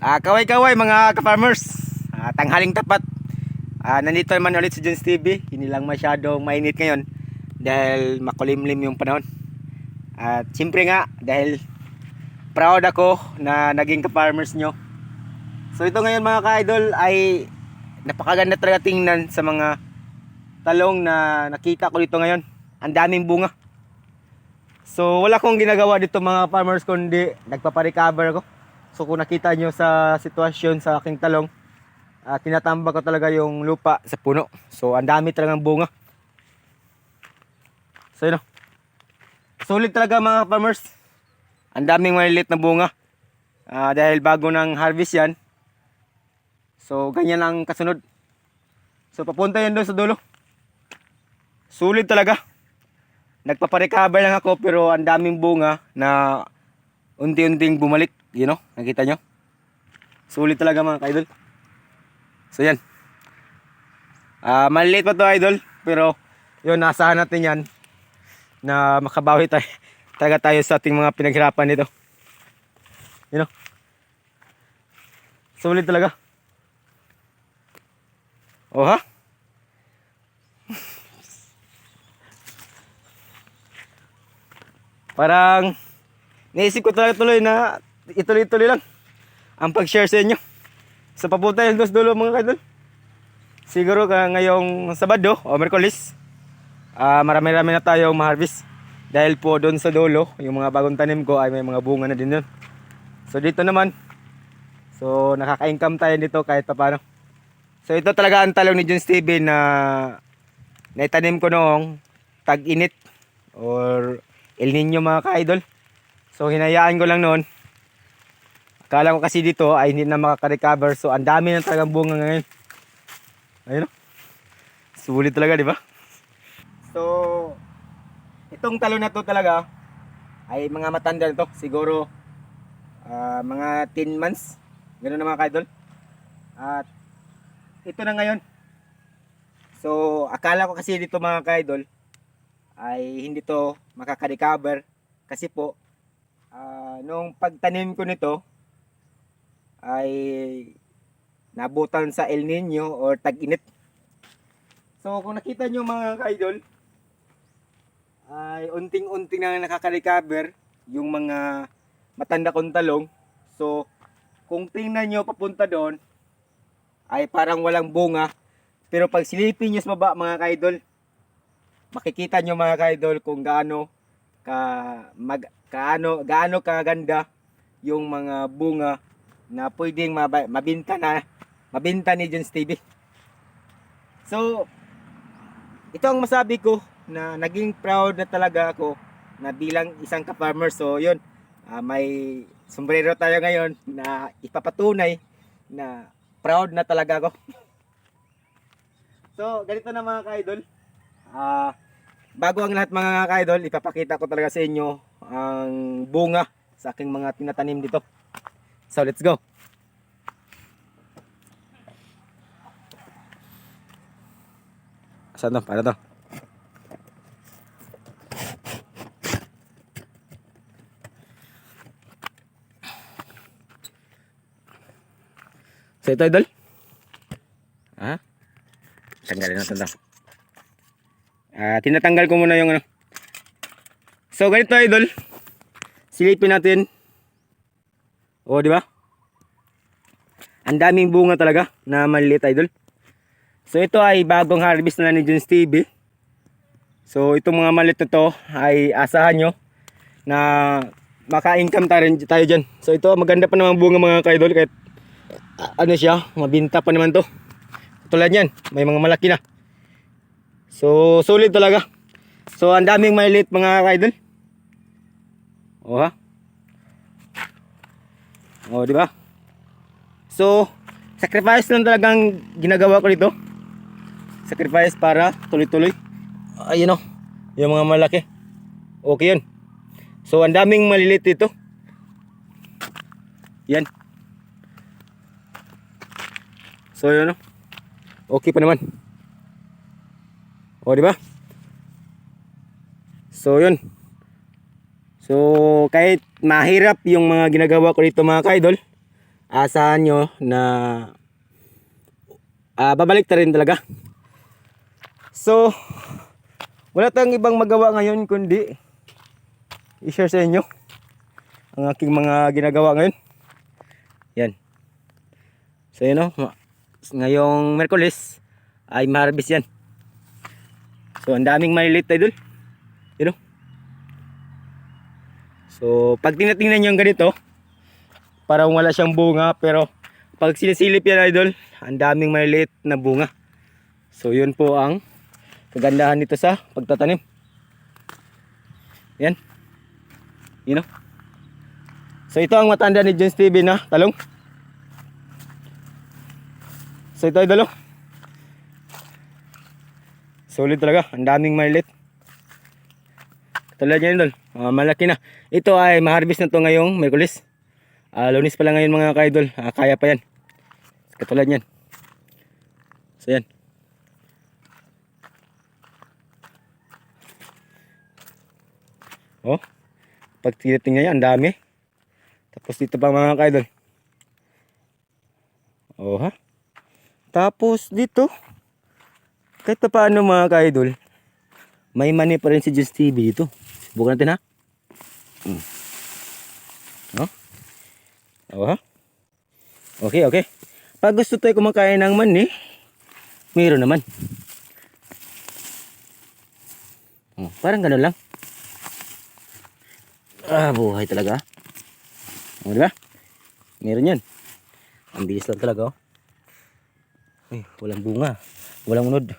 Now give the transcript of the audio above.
Kaway-kaway mga ka-farmers. Tanghaling tapat. Nandito naman ulit si Jones TV. Hindi lang masyadong mainit ngayon dahil makulimlim yung panahon. At siyempre nga dahil proud ako na naging ka-farmers nyo. So ito ngayon mga ka-idol ay napakaganda talaga tingnan sa mga talong na nakita ko dito ngayon. Ang daming bunga. So wala akong ginagawa dito mga farmers kundi nagpaparecover ako. So kung nakita nyo sa sitwasyon sa aking talong, tinatambak ko talaga yung lupa sa puno. So ang dami talagang bunga. So yun o. Sulit talaga mga farmers. Ang daming maliliit na bunga. Dahil bago ng harvest yan. So ganyan lang kasunod. So papunta yan doon sa dulo. Sulit talaga. Nagpaparecover lang ako pero ang daming bunga na unti-unting bumalik. You know, nakita nyo? Sulit talaga mga ka-idol. So yan. Maliliit pa to idol. Pero yun, naasahan natin yan na makabawi tayo, talaga tayo sa ating mga pinaghirapan dito. You know? Sulit talaga. Oh ha? Parang naisip ko talaga tuloy na ituloy-tuloy lang ang pag-share sa inyo. Sa papunta yung dulo mga kadol. Siguro ngayong Sabado o Miyerkules, marami-rami na tayong ma-harvest. Dahil po doon sa dulo, yung mga bagong tanim ko ay may mga bunga na din doon. So dito naman, so nakaka-income tayo dito kahit pa paano. So ito talaga ang talong ni Jones TV na naitanim ko noong tag-init or El Nino mga ka-idol. So hinayaan ko lang noon. Akala ko kasi dito ay hindi na makaka-recover. So ang dami na talagang bunga ngayon. Ayun o. Sulit talaga, di ba? So itong talong na to talaga ay mga matanda na to. Siguro mga 10 months. Ganoon na mga ka-idol. At ito na ngayon. So akala ko kasi dito mga ka-idol ay hindi to makaka-recover. Kasi po nung pagtanim ko nito ay nabutan sa El Nino or tag-init. So kung nakita nyo mga ka-idol ay unting-unting na nakaka-recover yung mga matanda kong talong. So kung tingnan nyo papunta doon ay parang walang bunga. Pero pag silipin nyo sa baba mga ka-idol, makikita nyo mga ka-idol kung gaano kaganda yung mga bunga na pwedeng mabinta ni Jones TV. So ito ang masabi ko na naging proud na talaga ako na bilang isang ka-farmer. So yun, may sombrero tayo ngayon na ipapatunay na proud na talaga ako. So ganito na mga ka-idol. Bago ang lahat mga ka-idol, ipapakita ko talaga sa inyo ang bunga sa aking mga tinatanim dito. So let's go. Saan to? Para to? So ito idol. Tanggalin natin to. Tinatanggal ko muna yung ano. So ganito idol. Silipin natin. O di ba? Ang daming bunga talaga na maliliit idol. So ito ay bagong harvest na ni Jones TV. So itong mga maliit na to ay asahan nyo na maka-income tayo dyan. So ito maganda pa naman bunga mga ka-idol kahit ano siya, mabinta pa naman to. Tulad yan, may mga malaki na. So solid talaga. So ang daming maliliit mga ka-idol. O ha? O di ba? So sacrifice lang talagang ginagawa ko dito. Sacrifice para tuloy-tuloy. Ayun o, yung mga malaki. Okay yun. So ang daming maliliit dito. Yan. So yun o. Okay pa naman. O di ba? So yun. So kahit mahirap yung mga ginagawa ko dito mga ka-idol, asahan nyo na babalik ta rin talaga. So, wala tayong ibang magawa ngayon kundi i-share sa inyo ang aking mga ginagawa ngayon. Yan. So yun o, ngayong Merkulis ay ma-harvest yan. So ang daming malilit idol. Yun o. So pag tinatingnan nyo yung ganito, parang wala siyang bunga, pero pag sinisilip yan idol, ang daming malilit na bunga. So yun po ang kagandahan nito sa pagtatanim. Yan. You know? So ito ang matanda ni John Stevie na talong. So ito ay idol. Solid talaga, ang daming malilit. Katulad yan idol, malaki na. Ito ay ma-harvest na to ngayong Merkulis. Lunes pa lang ngayon mga ka-idol, kaya pa yan. Katulad yan. So yan. Oh, pag tinitingnan yan, ang dami. Tapos dito pa mga ka-idol. Oh ha. Tapos dito, kahit pa paano mga ka-idol, may mani pa rin si Just TV dito. Subukan natin ha. Oh. Oh ha. Okay, okay. Pag gusto tayo kumakain ng mani, mayroon naman. Oh, parang gano'n lang. Buhay talaga. O, diba? Meron yan. Ang bilis lang talaga, oh. Ay, walang bunga. Walang unod.